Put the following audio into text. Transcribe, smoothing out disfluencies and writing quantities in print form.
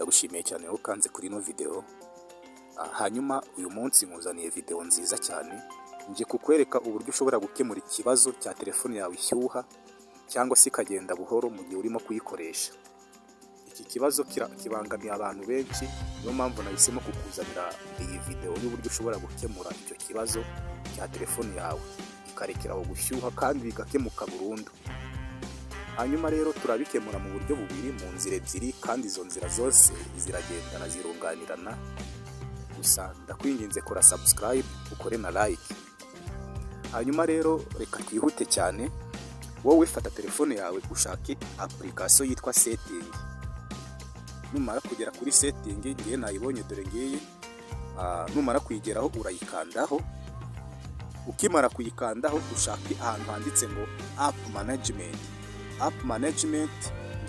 ndagushimiye cyane wowe ukanze kuri ino video. Hanyuma uyu munsi nkuzaniye video nziza cyane, nje kukwereka uburyo ushobora gukemura ikibazo cya telefone yawe ishyuha cyangwa se ikagenda buhoro mu gihe urimo kuyikoresha. Iki kibazo kibangamiye abantu benshi, niyo mpamvu nahisemo kukuzanira iyi video y'uburyo ushobora gukemura icyo kibazo cya telefone yawe ikarekeraho gushyuha kandi bigakemuka burundu. Hanyuma rero turabikemura mu buryo bubiri, mu nzira ebyiri, kandi izo nzira zose ziragendana zirunganirana. Gusa ndakwinginze kora subscribe, ukore na like. Hanyuma rero reka twihute cyane. Wowe fata telefone yawe ushake application yitwa setting. Numara kugera kuri setting, ngiye nayibonye dore ngiye. Numara kuyigeraho urayikandaho. Ukimara kuyikandaho ushake ahantu handitse ngo app management. App management